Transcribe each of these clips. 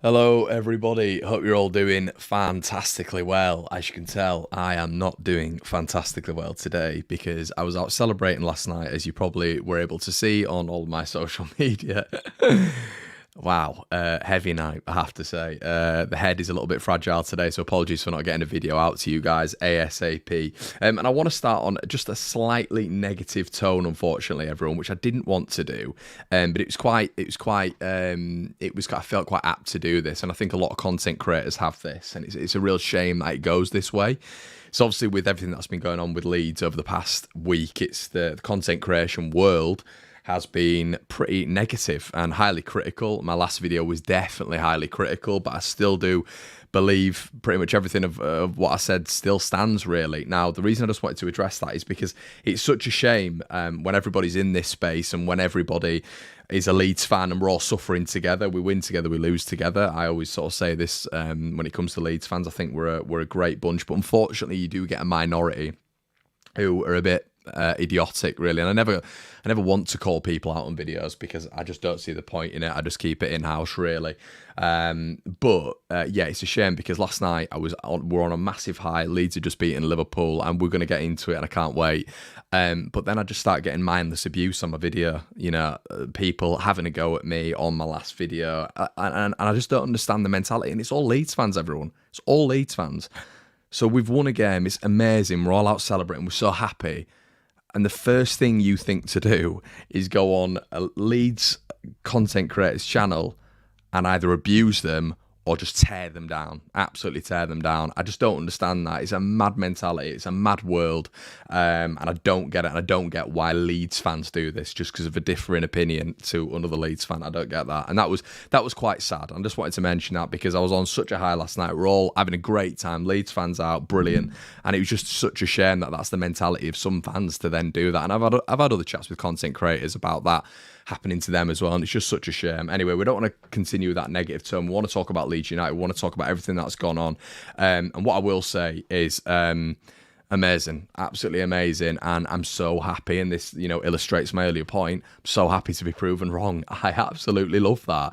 Hello, everybody. Hope you're all doing fantastically well. As you can tell, I am not doing fantastically well today because I was out celebrating last night, as you probably were able to see on all of my social media. Wow, heavy night, I have to say. The head is a little bit fragile today, so apologies for not getting a video out to you guys ASAP. And I want to start on just a slightly negative tone, unfortunately, everyone, which I didn't want to do. But I felt quite apt to do this, and I think a lot of content creators have this, and it's a real shame that it goes this way. So obviously, with everything that's been going on with Leeds over the past week, it's the content creation world has been pretty negative and highly critical. My last video was definitely highly critical, but I still do believe pretty much everything of what I said still stands, really. Now, the reason I just wanted to address that is because it's such a shame when everybody's in this space and when everybody is a Leeds fan and we're all suffering together. We win together, we lose together. I always sort of say this when it comes to Leeds fans. I think we're a great bunch, but unfortunately, you do get a minority who are a bit idiotic, really. And I never want to call people out on videos because I just don't see the point in it. I just keep it in house, really. But yeah, it's a shame because last night we're on a massive high. Leeds had just beaten Liverpool, and we're going to get into it, and I can't wait. But then I just start getting mindless abuse on my video. You know, people having a go at me on my last video, and I just don't understand the mentality. And it's all Leeds fans, everyone. It's all Leeds fans. So we've won a game. It's amazing. We're all out celebrating. We're so happy. And the first thing you think to do is go on a Leeds content creators channel and either abuse them or just tear them down, absolutely tear them down. I just don't understand that. It's a mad mentality. It's a mad world. And I don't get it. And I don't get why Leeds fans do this just because of a differing opinion to another Leeds fan. I don't get that. And that was quite sad. I just wanted to mention that because I was on such a high last night. We're all having a great time. Leeds fans out, brilliant. And it was just such a shame that that's the mentality of some fans to then do that. And I've had other chats with content creators about that happening to them as well, and it's just such a shame. Anyway, we don't want to continue that negative tone. We want to talk about Leeds United. We want to talk about everything that's gone on. And what I will say is amazing, absolutely amazing, and I'm so happy, and this, illustrates my earlier point. I'm so happy to be proven wrong. I absolutely love that.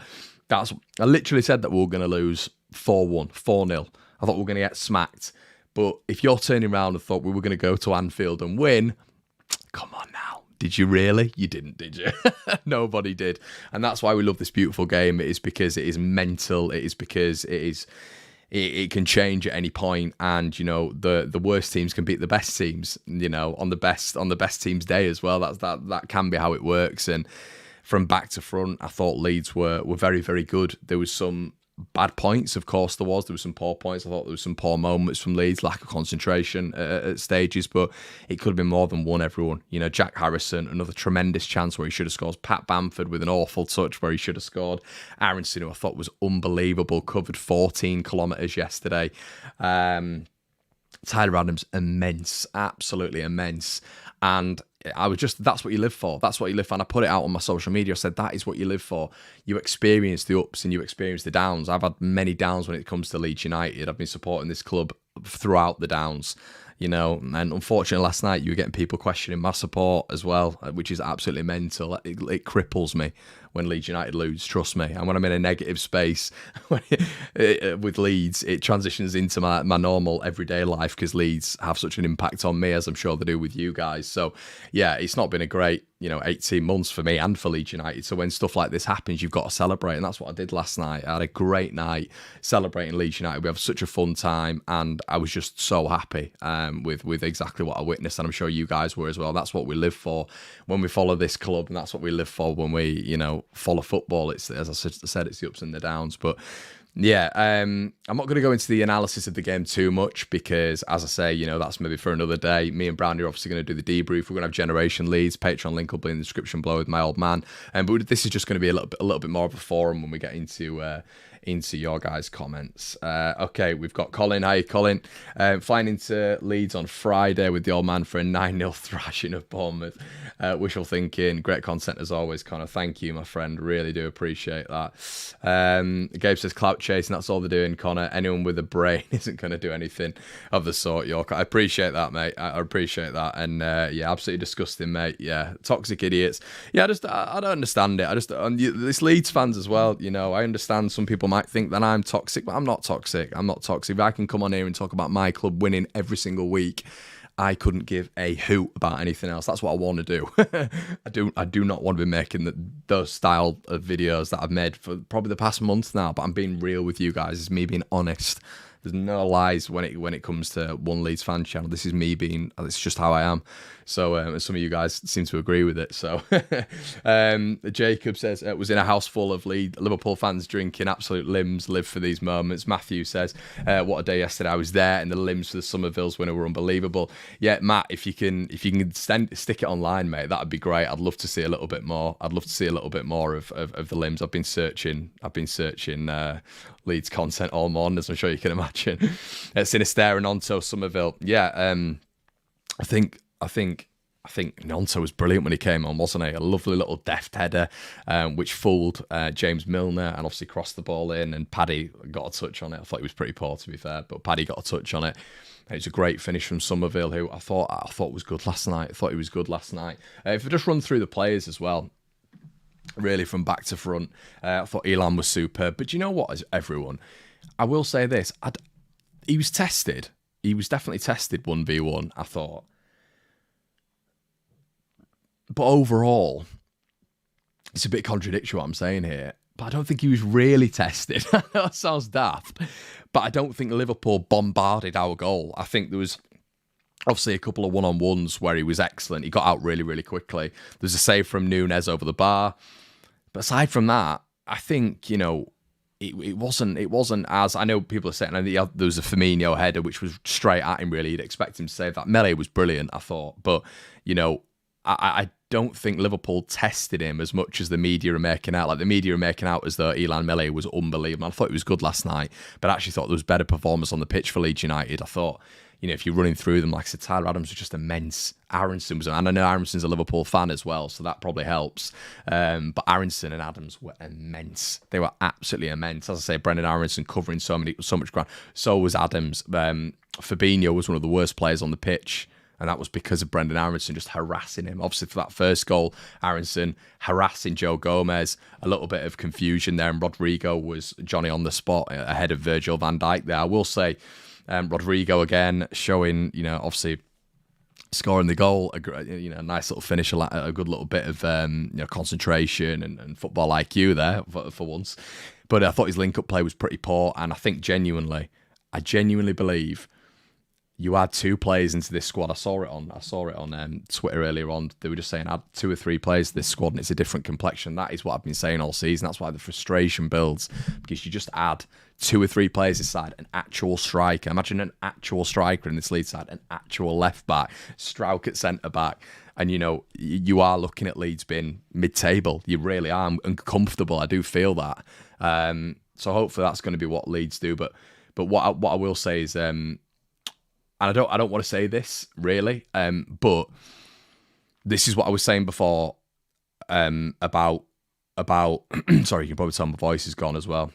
I literally said that we were going to lose 4-1, 4-0. I thought we were going to get smacked. But if you're turning around and thought we were going to go to Anfield and win, come on now. Did you really? You didn't, did you? Nobody did. And that's why we love this beautiful game. It is because it is mental. It is because it can change at any point. And, the worst teams can beat the best teams, on the best team's day as well. That can be how it works. And from back to front, I thought Leeds were very, very good. There was some bad points, of course there was some poor points. I thought there was some poor moments from Leeds, lack of concentration at stages, but it could have been more than one, everyone. Jack Harrison, another tremendous chance where he should have scored. Pat Bamford with an awful touch where he should have scored. Aronson, who I thought was unbelievable, covered 14 kilometres yesterday. Tyler Adams, immense, absolutely immense. And that's what you live for. That's what you live for. And I put it out on my social media. I said, that is what you live for. You experience the ups and you experience the downs. I've had many downs when it comes to Leeds United. I've been supporting this club throughout the downs, and unfortunately last night you were getting people questioning my support as well, which is absolutely mental. It cripples me when Leeds United lose, trust me. And when I'm in a negative space with Leeds, it transitions into my normal everyday life because Leeds have such an impact on me, as I'm sure they do with you guys. So yeah, it's not been a great 18 months for me and for Leeds United. So when stuff like this happens, you've got to celebrate. And that's what I did last night. I had a great night celebrating Leeds United. We have such a fun time. And I was just so happy with exactly what I witnessed. And I'm sure you guys were as well. That's what we live for when we follow this club. And that's what we live for when we, follow football. It's, as I said, it's the ups and the downs. But yeah, I'm not going to go into the analysis of the game too much because, as I say, that's maybe for another day. Me and Brownie are obviously going to do the debrief. We're going to have Generation Leeds. Patreon link will be in the description below with my old man. But this is just going to be a little bit more of a forum when we get into your guys' comments. Okay, we've got Colin. Hi, Colin. Flying into Leeds on Friday with the old man for a 9-0 thrashing of Bournemouth. Wishful thinking. Great content as always, Connor. Thank you, my friend. Really do appreciate that. Gabe says, Clout chasing. That's all they're doing, Connor. Anyone with a brain isn't going to do anything of the sort, York. I appreciate that, mate. I appreciate that. And yeah, absolutely disgusting, mate. Yeah, toxic idiots. Yeah, I don't understand it. This Leeds fans as well, you know, I understand some people might think that I'm toxic, but I'm not toxic. I'm not toxic. If I can come on here and talk about my club winning every single week, I couldn't give a hoot about anything else. That's what I want to do. I do not want to be making those style of videos that I've made for probably the past month now, but I'm being real with you guys. It's me being honest. There's no lies when it comes to one Leeds fan channel. This is me being, it's just how I am. So some of you guys seem to agree with it. So Jacob says, was in a house full of Liverpool fans drinking absolute limbs, live for these moments. Matthew says, what a day yesterday. I was there and the limbs for the Somerville's winner were unbelievable. Yeah, Matt, if you can stick it online, mate, that'd be great. I'd love to see a little bit more. I'd love to see a little bit more of the limbs. I've been searching Leeds content all morning, as I'm sure you can imagine. Sinister and Onto Somerville. Yeah, I think Nonto was brilliant when he came on, wasn't he? A lovely little deft header, which fooled James Milner and obviously crossed the ball in, and Paddy got a touch on it. I thought he was pretty poor, to be fair, but Paddy got a touch on it. It was a great finish from Somerville, who I thought was good last night. If I just run through the players as well, really from back to front, I thought Elan was superb. But do you know what, everyone? I will say this. He was tested. He was definitely tested 1v1, I thought. But overall, it's a bit contradictory what I'm saying here, but I don't think he was really tested. That sounds daft, but I don't think Liverpool bombarded our goal. I think there was obviously a couple of one-on-ones where he was excellent. He got out really, really quickly. There's a save from Nunes over the bar. But aside from that, I think, you know, it wasn't as, I know people are saying, there was a Firmino header which was straight at him, really. You'd expect him to save that. Melee was brilliant, I thought. But, you know, I don't think Liverpool tested him as much as the media are making out. Like, the media are making out as though Elan Melee was unbelievable. I thought he was good last night, but I actually thought there was better performance on the pitch for Leeds United. I thought, you know, if you're running through them, like I said, Tyler Adams was just immense. Aronson was, and I know Aronson's a Liverpool fan as well, so that probably helps. But Aronson and Adams were immense. They were absolutely immense. As I say, Brendan Aronson covering so much ground. So was Adams. Fabinho was one of the worst players on the pitch, and that was because of Brendan Aronson just harassing him. Obviously, for that first goal, Aronson harassing Joe Gomez. A little bit of confusion there, and Rodrigo was Johnny on the spot ahead of Virgil van Dijk there. I will say, Rodrigo again showing, you know, obviously scoring the goal, a nice little finish, a good little bit of concentration and football IQ there for once. But I thought his link-up play was pretty poor, and I genuinely believe you add two players into this squad. I saw it on Twitter earlier on. They were just saying add 2 or 3 players to this squad and it's a different complexion. That is what I've been saying all season. That's why the frustration builds, because you just add 2 or 3 players inside, an actual striker. Imagine an actual striker in this Leeds side, an actual left back, Struijk at centre back. And, you know, you are looking at Leeds being mid-table. You really are. I'm uncomfortable. I do feel that. So hopefully that's going to be what Leeds do. But what I will say is, and I don't want to say this really, but this is what I was saying before about sorry, you can probably tell my voice is gone as well.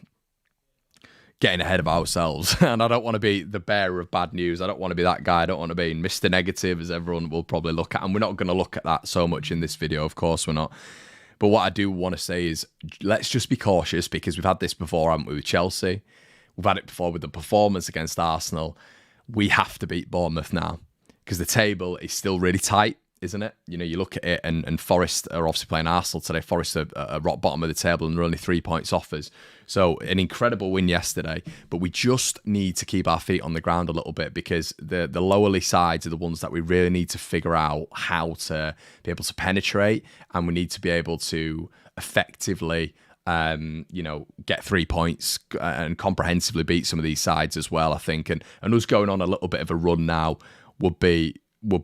Getting ahead of ourselves, and I don't want to be the bearer of bad news. I don't want to be that guy. I don't want to be Mr. Negative, as everyone will probably look at, and we're not going to look at that so much in this video. Of course, we're not. But what I do want to say is, let's just be cautious, because we've had this before, haven't we, with Chelsea? We've had it before with the performance against Arsenal. We have to beat Bournemouth now, because the table is still really tight, isn't it? You know, you look at it, and Forest are obviously playing Arsenal today. Forest are rock bottom of the table, and they're only 3 points off us. So an incredible win yesterday, but we just need to keep our feet on the ground a little bit, because the lowerly sides are the ones that we really need to figure out how to be able to penetrate, and we need to be able to effectively get 3 points and comprehensively beat some of these sides as well, I think. And us going on a little bit of a run now would be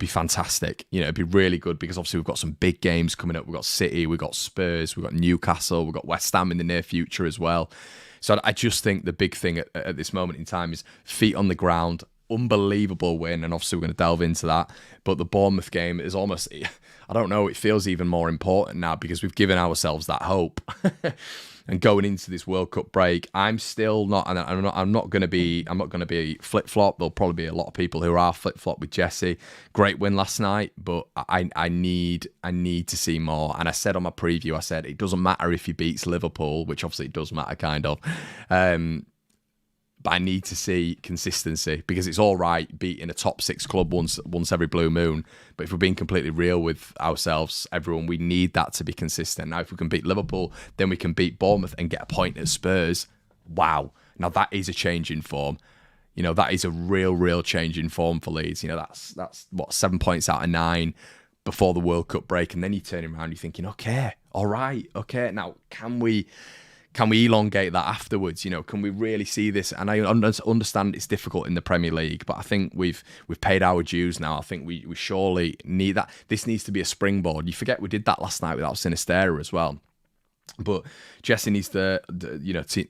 fantastic. You know, it'd be really good, because obviously we've got some big games coming up. We've got City, we've got Spurs, we've got Newcastle, we've got West Ham in the near future as well. So I just think the big thing at this moment in time is feet on the ground. Unbelievable win, and obviously we're going to delve into that. But the Bournemouth game is almost, I don't know, it feels even more important now, because we've given ourselves that hope. And going into this World Cup break, I'm still not, and I'm not going to be flip flop. There'll probably be a lot of people who are flip flop with Jesse. Great win last night, but I need to see more. And I said on my preview, I said it doesn't matter if he beats Liverpool, which obviously it does matter, kind of. But I need to see consistency, because it's all right beating a top 6 club once every blue moon. But if we're being completely real with ourselves, everyone, we need that to be consistent. Now, if we can beat Liverpool, then we can beat Bournemouth and get a point at Spurs. Wow. Now, that is a change in form. You know, that is a real change in form for Leeds. You know, that's what, 7 points out of 9 before the World Cup break. And then you turn around, you're thinking, okay, all right, okay. Now, can we elongate that afterwards? You know, can we really see this? And I understand it's difficult in the Premier League, but I think we've paid our dues now. I think we surely need that. This needs to be a springboard. You forget we did that last night without Sinistera as well. But Jesse needs to,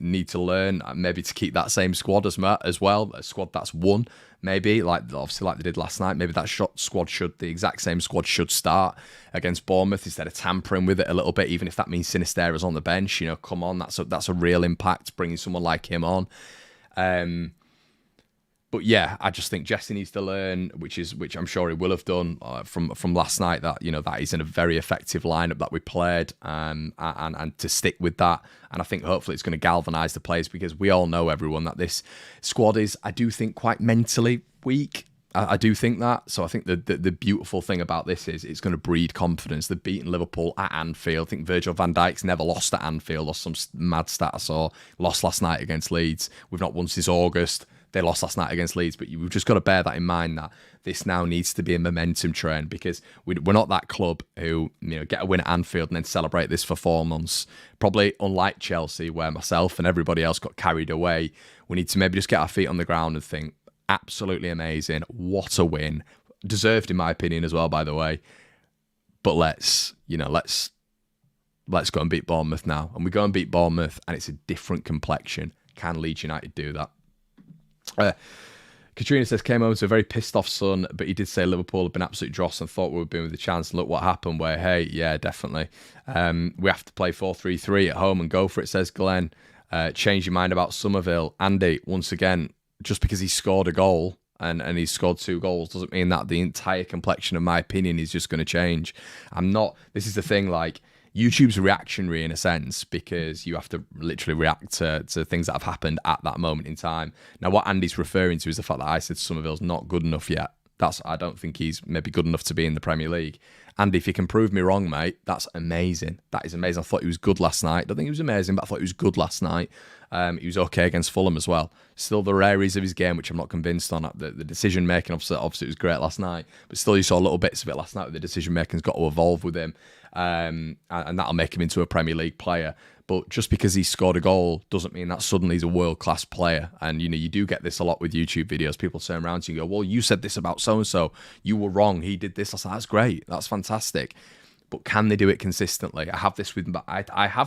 need to learn maybe to keep that same squad as well, a squad that's won. Maybe obviously like they did last night. Maybe that the exact same squad should start against Bournemouth instead of tampering with it a little bit. Even if that means Sinistera's on the bench, come on, that's a real impact bringing someone like him on. But yeah, I just think Jesse needs to learn, which I'm sure he will have done from last night, that that is in a very effective lineup that we played, and to stick with that. And I think hopefully it's going to galvanise the players, because we all know, everyone, that this squad is, I do think, quite mentally weak. I do think that. So I think the beautiful thing about this is it's going to breed confidence. They've beaten Liverpool at Anfield. I think Virgil van Dijk's never lost at Anfield, or some mad stat I saw. Lost last night against Leeds. We've not won since August. They lost last night against Leeds, but you've just got to bear that in mind, that this now needs to be a momentum train, because we're not that club who get a win at Anfield and then celebrate this for 4 months. Probably unlike Chelsea, where myself and everybody else got carried away. We need to maybe just get our feet on the ground and think, absolutely amazing, what a win, deserved in my opinion as well, by the way. But let's go and beat Bournemouth now, and we go and beat Bournemouth, and it's a different complexion. Can Leeds United do that? Katrina says, came home to a very pissed off son, but he did say Liverpool had been absolute dross and thought we would be with a chance. And look what happened. Where, hey, yeah, definitely. We have to play 4-3-3 at home and go for it, says Glenn. Change your mind about Somerville. Andy, once again, just because he scored a goal and he's scored 2 goals doesn't mean that the entire complexion of my opinion is just going to change. This is the thing, like, YouTube's reactionary in a sense, because you have to literally react to things that have happened at that moment in time. Now, what Andy's referring to is the fact that I said Somerville's not good enough yet. I don't think he's maybe good enough to be in the Premier League. Andy, if you can prove me wrong, mate, that's amazing. That is amazing. I thought he was good last night. I don't think he was amazing, but I thought he was good last night. He was okay against Fulham as well. Still the rare areas of his game, which I'm not convinced on. The decision making, obviously it was great last night, but still you saw little bits of it last night. The decision making's got to evolve with him, and that'll make him into a Premier League player. But just because he scored a goal doesn't mean that suddenly he's a world-class player. And, you do get this a lot with YouTube videos. People turn around to you and go, well, you said this about so-and-so. You were wrong. He did this. I said, that's great. That's fantastic. But can they do it consistently? I have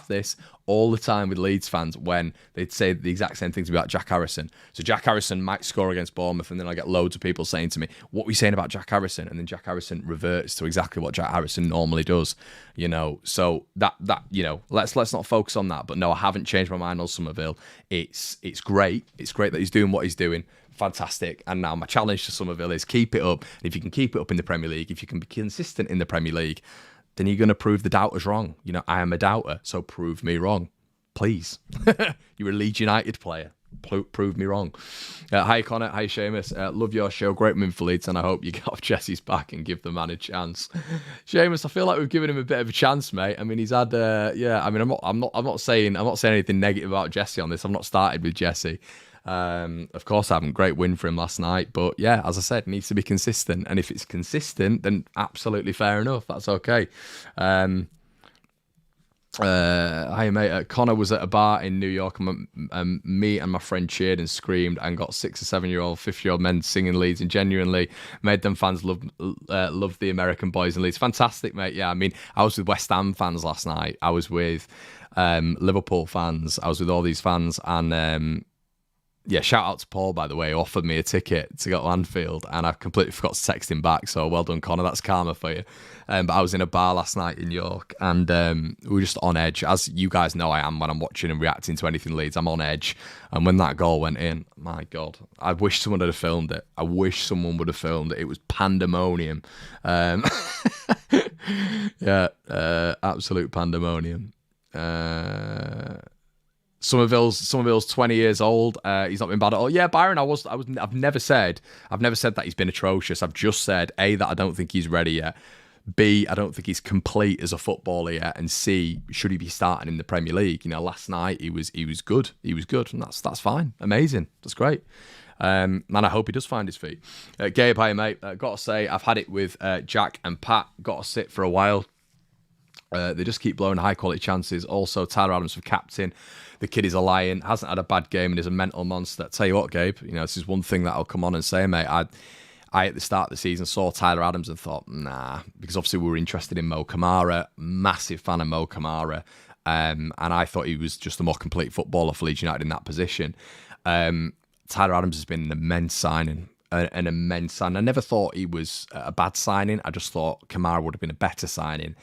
this all the time with Leeds fans when they'd say the exact same things about Jack Harrison. So Jack Harrison might score against Bournemouth, and then I get loads of people saying to me, what were you saying about Jack Harrison? And then Jack Harrison reverts to exactly what Jack Harrison normally does. So that let's not focus on that. But no, I haven't changed my mind on Somerville. It's great. It's great that he's doing what he's doing. Fantastic. And now my challenge to Somerville is keep it up. And if you can keep it up in the Premier League, if you can be consistent in the Premier League, then you're going to prove the doubters wrong. I am a doubter, so prove me wrong. Please. You're a Leeds United player. Prove me wrong. Hi, Connor. Hi, Seamus. Love your show. Great win for Leeds, and I hope you get off Jesse's back and give the man a chance. Seamus, I feel like we've given him a bit of a chance, mate. I mean, he's had, I'm not saying anything negative about Jesse on this. I've not started with Jesse. Of course I haven't. Great win for him last night, but yeah, as I said, needs to be consistent, and if it's consistent, then absolutely fair enough, that's okay. Hi mate, Connor was at a bar in New York, and me and my friend cheered and screamed and got 6 or 7-year-old 50-year-old men singing Leeds and genuinely made them fans love the American boys in Leeds. Fantastic, mate. Yeah, I mean, I was with West Ham fans last night, I was with Liverpool fans, I was with all these fans, and Yeah, shout out to Paul, by the way, who offered me a ticket to go to Anfield, and I completely forgot to text him back. So well done, Connor. That's karma for you. But I was in a bar last night in York, and we were just on edge. As you guys know, I am when I'm watching and reacting to anything Leeds. I'm on edge. And when that goal went in, my God, I wish someone had filmed it. I wish someone would have filmed it. It was pandemonium. Yeah, absolute pandemonium. Somerville's 20 years old. He's not been bad at all. Yeah, Byron, I've never said that he's been atrocious. I've just said A, that I don't think he's ready yet. B, I don't think he's complete as a footballer yet. And C, should he be starting in the Premier League? You know, last night he was good. He was good, and that's fine. Amazing. That's great. And I hope he does find his feet. Gabe, hi mate. Got to say, I've had it with Jack and Pat. Got to sit for a while. They just keep blowing high quality chances. Also, Tyler Adams for captain. The kid is a lion. Hasn't had a bad game and is a mental monster. Tell you what, Gabe, you know, this is one thing that I'll come on and say, mate. I at the start of the season saw Tyler Adams and thought, nah, because obviously we were interested in Mo Kamara. Massive fan of Mo Kamara. And I thought he was just a more complete footballer for Leeds United in that position. Tyler Adams has been an immense signing. An immense signing. I never thought he was a bad signing. I just thought Kamara would have been a better signing.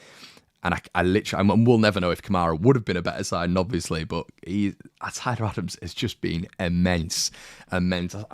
And I literally, we'll never know if Kamara would have been a better signing, obviously, but Tyler Adams has just been immense. I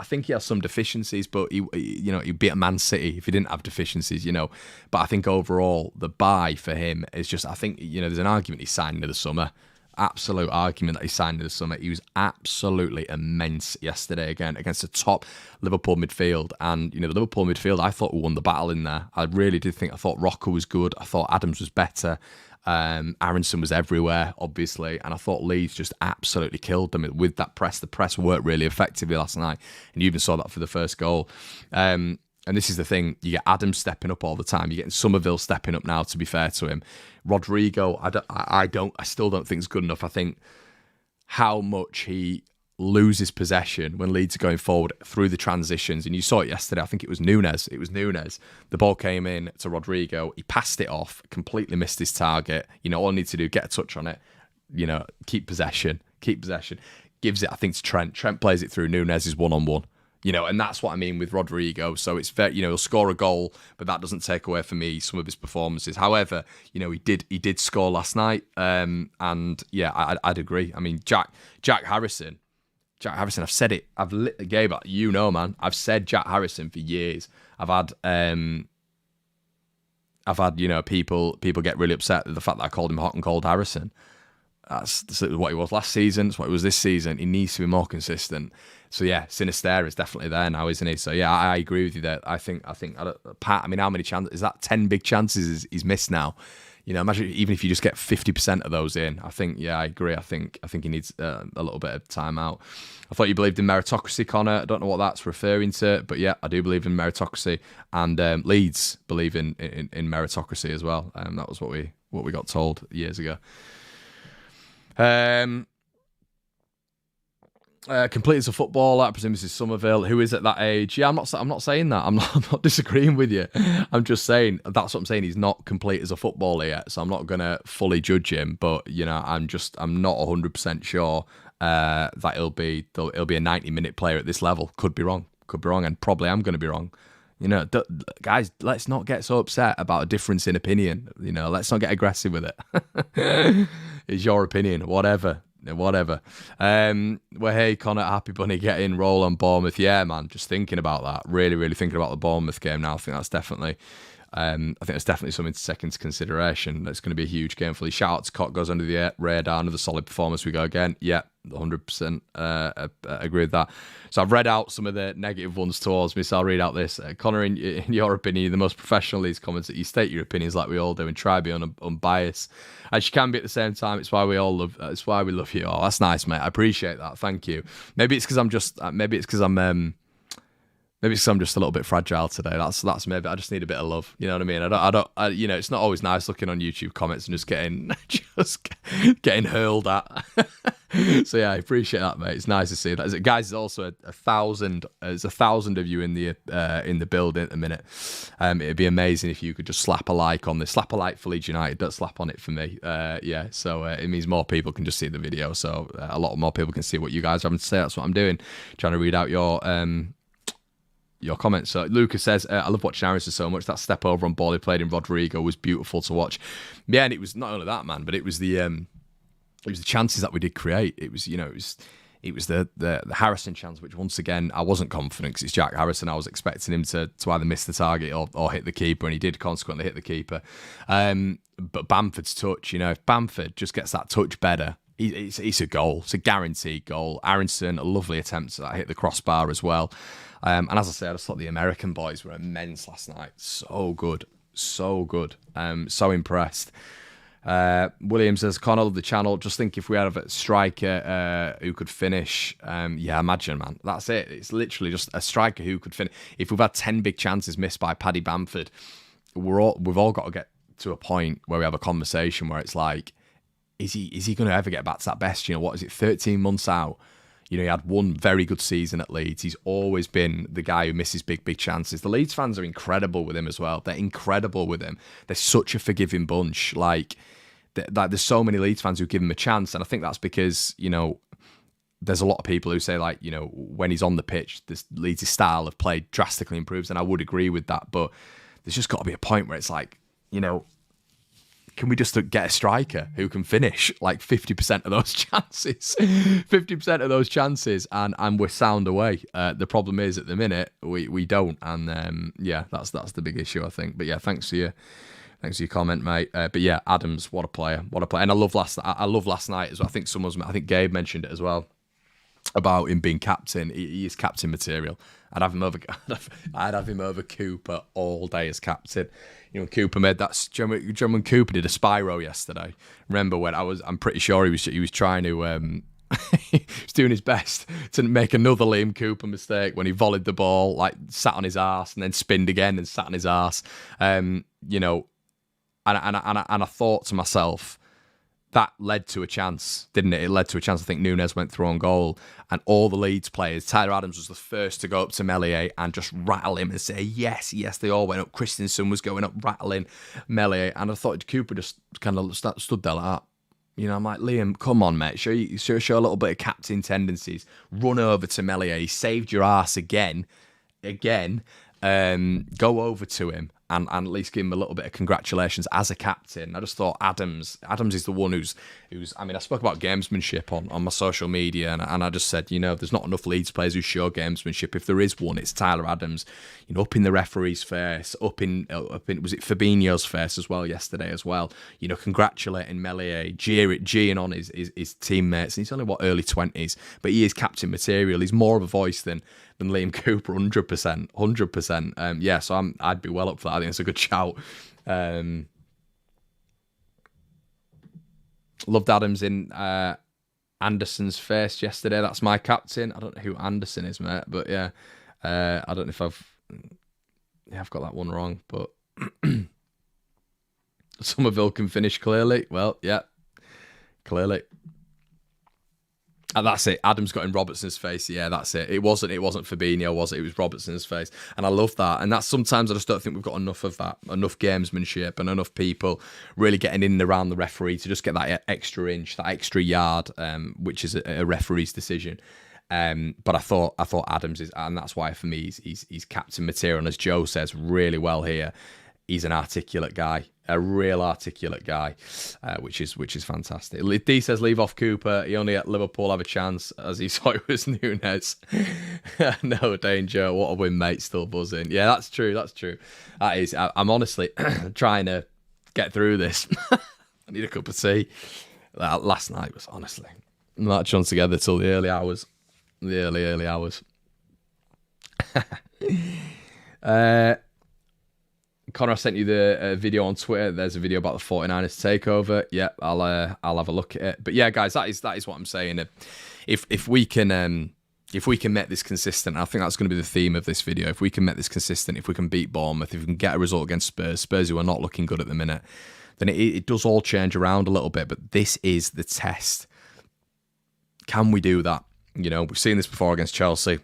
think he has some deficiencies, but he'd be at Man City if he didn't have deficiencies, you know. But I think overall, the buy for him is just, I think, you know, there's an argument he's signed in the summer. Absolute argument that he signed in the summer. He was absolutely immense yesterday again against the top Liverpool midfield. And, you know, the Liverpool midfield, I thought we won the battle in there. I really did think. I thought Rocker was good. I thought Adams was better. Aronson was everywhere, obviously. And I thought Leeds just absolutely killed them with that press. The press worked really effectively last night. And you even saw that for the first goal. And this is the thing, you get Adams stepping up all the time. You're getting Somerville stepping up now, to be fair to him. Rodrigo, I still don't think is good enough. I think how much he loses possession when Leeds are going forward through the transitions. And you saw it yesterday. I think it was Nunes. The ball came in to Rodrigo. He passed it off, completely missed his target. You know, all he needs to do, get a touch on it. You know, keep possession. Gives it, I think, to Trent. Trent plays it through. Nunes is one-on-one. You know, and that's what I mean with Rodrigo. So it's fair, you know, he'll score a goal, but that doesn't take away from me some of his performances. However, you know, he did score last night, and yeah, I'd agree. I mean, Jack Harrison. I've said it. Gabe, you know, man. I've said Jack Harrison for years. I've had you know, people get really upset at the fact that I called him hot and cold Harrison. That's what he was last season. That's what he was this season. He needs to be more consistent. So yeah, Sinisterra is definitely there now, isn't he? So yeah, I agree with you there. I think Pat. I mean, how many chances is that? 10 big chances he's missed now. You know, imagine even if you just get 50% of those in. I think, yeah, I agree. I think he needs a little bit of time out. I thought you believed in meritocracy, Connor. I don't know what that's referring to, but yeah, I do believe in meritocracy, and Leeds believe in meritocracy as well. That was what we got told years ago. Complete as a footballer, I presume this is Somerville, who is at that age. Yeah, I'm not saying that. I'm not disagreeing with you. I'm just saying that's what I'm saying. He's not complete as a footballer yet, so I'm not gonna fully judge him. But you know, I'm not 100% sure that he'll be a 90-minute player at this level. Could be wrong, and probably I'm gonna be wrong. You know, guys, let's not get so upset about a difference in opinion. You know, let's not get aggressive with it. It's your opinion, whatever. Well, hey, Connor, happy bunny, get in, roll on Bournemouth. Yeah, man, just thinking about that. Really, really thinking about the Bournemouth game now. I think that's definitely something to take into consideration. That's going to be a huge game for Lee. Shout out to Cott, goes under the radar. Another solid performance. We go again. Yeah, 100% agree with that. So I've read out some of the negative ones towards me, so I'll read out this. Connor, in your opinion, you're the most professional of these comments that you state your opinions like we all do and try to be unbiased. As you can be at the same time. It's why we love you all. That's nice, mate. I appreciate that. Thank you. Maybe it's because I'm Maybe it's 'cause I'm just a little bit fragile today. That's maybe I just need a bit of love. You know what I mean? You know, it's not always nice looking on YouTube comments and just getting getting hurled at. So yeah, I appreciate that, mate. It's nice to see that. Guys, there's also a thousand. There's 1,000 of you in the building at the minute. It'd be amazing if you could just slap a like on this. Slap a like for Leeds United. Don't slap on it for me. Yeah. So it means more people can just see the video. So a lot more people can see what you guys are having to say. That's what I'm doing. Trying to read out your comments. So Lucas says, I love watching Harrison so much. That step over on ball he played in Rodrigo was beautiful to watch. Yeah, and it was not only that, man, but it was the chances that we did create. It was, you know, it was the Harrison chance, which once again I wasn't confident because it's Jack Harrison. I was expecting him to either miss the target or hit the keeper, and he did consequently hit the keeper. But Bamford's touch, you know, if Bamford just gets that touch better, it's a goal. It's a guaranteed goal. Aronson, a lovely attempt that hit the crossbar as well. And as I said, I just thought the American boys were immense last night. So good. So good. So impressed. William says, Connor, love the channel. Just think if we had a striker who could finish. Yeah, imagine, man. That's it. It's literally just a striker who could finish. If we've had 10 big chances missed by Paddy Bamford, we've all got to get to a point where we have a conversation where it's like, is he going to ever get back to that best? You know, what is it, 13 months out? You know, he had one very good season at Leeds. He's always been the guy who misses big chances. The Leeds fans are incredible with him as well. They're incredible with him. They're such a forgiving bunch. Like there's so many Leeds fans who give him a chance. And I think that's because, you know, there's a lot of people who say, like, you know, when he's on the pitch, this Leeds' style of play drastically improves. And I would agree with that. But there's just got to be a point where it's like, you know, can we just get a striker who can finish like 50% of those chances? 50% of those chances, and we're sound away. The problem is at the minute we don't, and yeah, that's the big issue, I think. But yeah, thanks for your comment, mate. But yeah, Adams, what a player, and I love last night as well. I think Gabe mentioned it as well about him being captain. He is captain material. I'd have him over Cooper all day as captain. You know, Cooper made that. When Cooper did a Spyro yesterday. Remember when I'm pretty sure he was trying to. He was doing his best to make another Liam Cooper mistake when he volleyed the ball, like sat on his arse and then spinned again and sat on his arse. You know, and I thought to myself, that led to a chance, didn't it? It led to a chance. I think Nunes went through on goal, and all the Leeds players, Tyler Adams was the first to go up to Meslier and just rattle him and say, yes. They all went up. Christensen was going up, rattling Meslier. And I thought Cooper just kind of stood there like that. You know, I'm like, Liam, come on, mate. Show a little bit of captain tendencies. Run over to Meslier. He saved your ass again. Go over to him and at least give him a little bit of congratulations as a captain. I just thought Adams is the one who's. I mean, I spoke about gamesmanship on my social media, and I just said, you know, there's not enough Leeds players who show gamesmanship. If there is one, it's Tyler Adams. You know, up in the referee's face, up in was it Fabinho's face as well yesterday as well. You know, congratulating Meslier, jeering on his teammates, and he's only early 20s, but he is captain material. He's more of a voice than Liam Cooper, 100%. Yeah, so I'd be well up for that. I think it's a good shout. Loved Adams in Anderson's face yesterday. That's my captain. I don't know who Anderson is, mate, but yeah, I don't know if I've got that one wrong, but Somerville can finish clearly. Well, yeah, clearly. And that's it. Adams got in Robertson's face. Yeah, that's it. It wasn't Fabinho, was it? It was Robertson's face. And I love that. And that's sometimes I just don't think we've got enough of that, enough gamesmanship and enough people really getting in and around the referee to just get that extra inch, that extra yard, which is a referee's decision. But I thought Adams is, and that's why for me he's captain material. And as Joe says really well here, he's an articulate guy, a real articulate guy, which is fantastic. D says leave off Cooper. He only at Liverpool have a chance as he saw it was Nunes. No danger. What a win, mate. Still buzzing. Yeah, that's true. That is. I'm honestly trying to get through this. I need a cup of tea. Last night was honestly not on together till the early hours. The early hours. Connor, I sent you the video on Twitter. There's a video about the 49ers takeover. Yeah, I'll have a look at it. But yeah, guys, that is what I'm saying. If we can if we can make this consistent, I think that's going to be the theme of this video. If we can make this consistent, if we can beat Bournemouth, if we can get a result against Spurs who are not looking good at the minute, then it does all change around a little bit. But this is the test. Can we do that? You know, we've seen this before against Chelsea.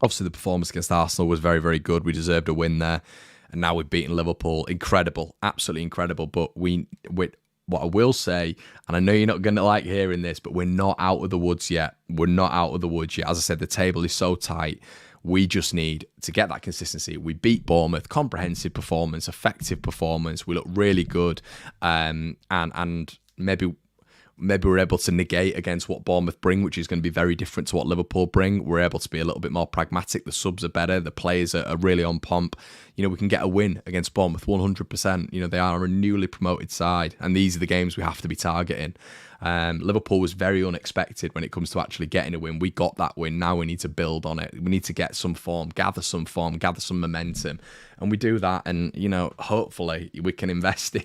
Obviously, the performance against Arsenal was very, very good. We deserved a win there. And now we've beaten Liverpool. Incredible. Absolutely incredible. But what I will say, and I know you're not going to like hearing this, but we're not out of the woods yet. We're not out of the woods yet. As I said, the table is so tight. We just need to get that consistency. We beat Bournemouth, comprehensive performance, effective performance. We look really good, and maybe we're able to negate against what Bournemouth bring, which is going to be very different to what Liverpool bring. We're able to be a little bit more pragmatic. The subs are better. The players are really on pomp. You know, we can get a win against Bournemouth 100%. You know, they are a newly promoted side, and these are the games we have to be targeting. Liverpool was very unexpected when it comes to actually getting a win. We got that win. Now we need to build on it. We need to get some form, gather some momentum. And we do that. And, you know, hopefully we can invest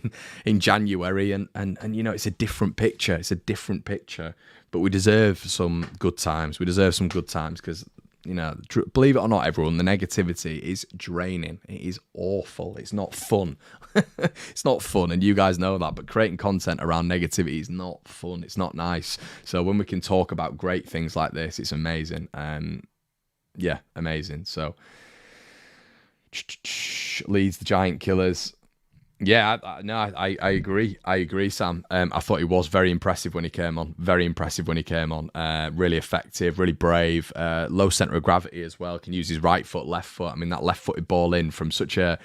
in January. And you know, it's a different picture. It's a different picture. But we deserve some good times. We deserve some good times because, you know, believe it or not, everyone, the negativity is draining. It is awful. It's not fun. It's not fun, and you guys know that. But creating content around negativity is not fun. It's not nice. So when we can talk about great things like this, it's amazing. Yeah, amazing. So Leeds, the Giant Killers. Yeah, I agree. I agree, Sam. I thought he was very impressive when he came on. Very impressive when he came on. Really effective, really brave. Low centre of gravity as well. Can use his right foot, left foot. I mean, that left-footed ball in from such a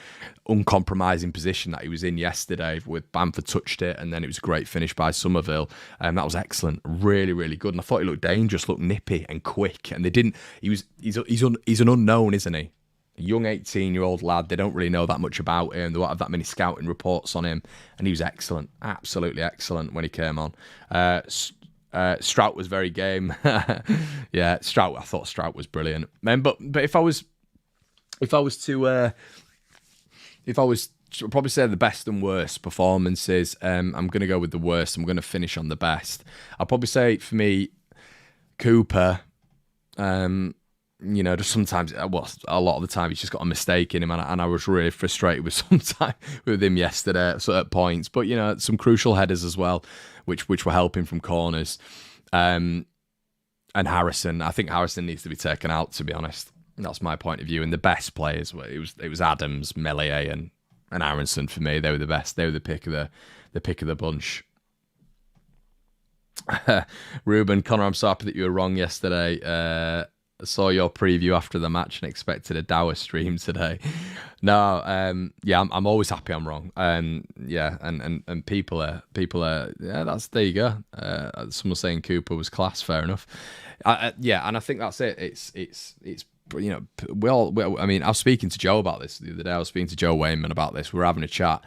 uncompromising position that he was in yesterday with Bamford touched it, and then it was a great finish by Somerville. That was excellent. Really, really good. And I thought he looked dangerous, looked nippy and quick. And they didn't. He's an unknown, isn't he? A young 18-year-old lad. They don't really know that much about him. They won't have that many scouting reports on him. And he was excellent. Absolutely excellent when he came on. Strout was very game. Yeah, Strout. I thought Strout was brilliant. But if I was to probably say the best and worst performances, I'm going to go with the worst. I'm going to finish on the best. I'll probably say for me, Cooper. You know, just sometimes, well, a lot of the time, he's just got a mistake in him, and I was really frustrated with him yesterday at points. But you know, some crucial headers as well, which were helping from corners. And Harrison, I think Harrison needs to be taken out. To be honest, that's my point of view. And the best players it was Adams, Meslier, and Aronson for me. They were the best. They were the pick of the bunch. Ruben, Connor, I'm so happy that you were wrong yesterday. I saw your preview after the match and expected a dour stream today. No, yeah, I'm always happy I'm wrong. Yeah, and people are, yeah, there you go. Someone saying Cooper was class, fair enough. Yeah, and I think that's it. It's you know, I mean, I was speaking to Joe about this the other day. I was speaking to Joe Wayman about this. We were having a chat,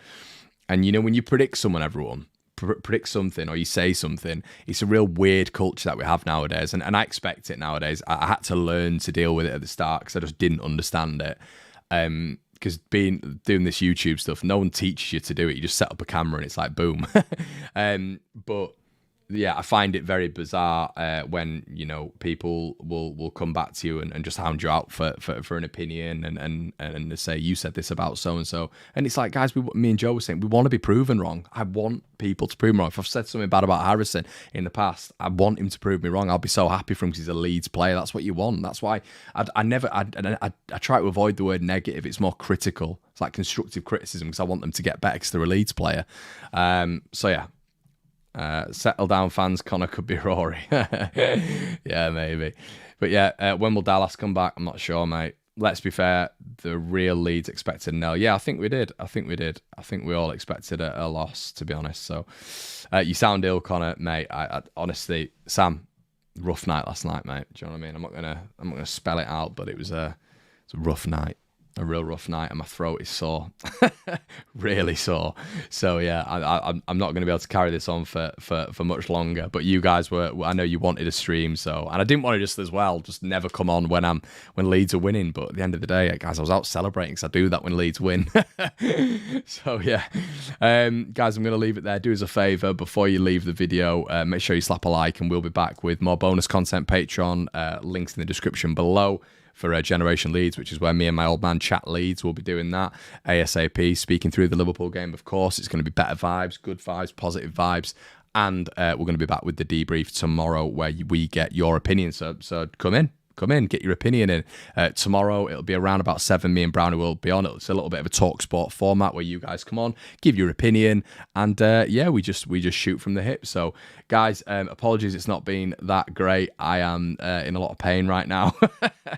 and you know, when you predict someone, everyone. Predict something or you say something, it's a real weird culture that we have nowadays, and I expect it nowadays. I had to learn to deal with it at the start because I just didn't understand it, because doing this YouTube stuff, no one teaches you to do it. You just set up a camera and it's like boom. But yeah, I find it very bizarre when, you know, people will come back to you and just hound you out for an opinion and they say, you said this about so-and-so. And it's like, guys, me and Joe were saying, we want to be proven wrong. I want people to prove me wrong. If I've said something bad about Harrison in the past, I want him to prove me wrong. I'll be so happy for him because he's a Leeds player. That's what you want. That's why I try to avoid the word negative. It's more critical. It's like constructive criticism because I want them to get better because they're a Leeds player. So yeah. Settle down, fans. Connor could be Rory. Yeah, maybe. But yeah, when will Dallas come back? I'm not sure, mate. Let's be fair. The real Leeds expected no. Yeah, I think we did. I think we all expected a loss, to be honest. So you sound ill, Connor, mate. I honestly, Sam, rough night last night, mate. Do you know what I mean? I'm not gonna spell it out, but it was a rough night. a real rough night, and my throat is sore, really sore. So yeah, I'm not going to be able to carry this on for much longer. But you guys I know you wanted a stream, so, and I didn't want to just never come on when Leeds are winning. But at the end of the day, guys, I was out celebrating because I do that when Leeds win. So yeah, guys, I'm going to leave it there. Do us a favour before you leave the video, make sure you slap a like, and we'll be back with more bonus content. Patreon links in the description below. For Generation Leeds, which is where me and my old man chat Leeds. We'll be doing that ASAP, speaking through the Liverpool game, of course. It's going to be better vibes, good vibes, positive vibes. And we're going to be back with the debrief tomorrow where we get your opinion. So come in, get your opinion in. Tomorrow, it'll be around about 7. Me and Brownie will be on. It's a little bit of a talk sport format where you guys come on, give your opinion, and yeah, we just shoot from the hip. So, guys, apologies, it's not been that great. I am in a lot of pain right now,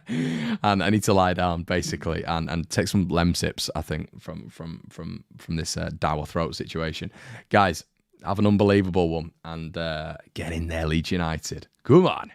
and I need to lie down basically and take some Lemsips, I think, from this dour throat situation. Guys, have an unbelievable one, and get in there, Leeds United. Come on.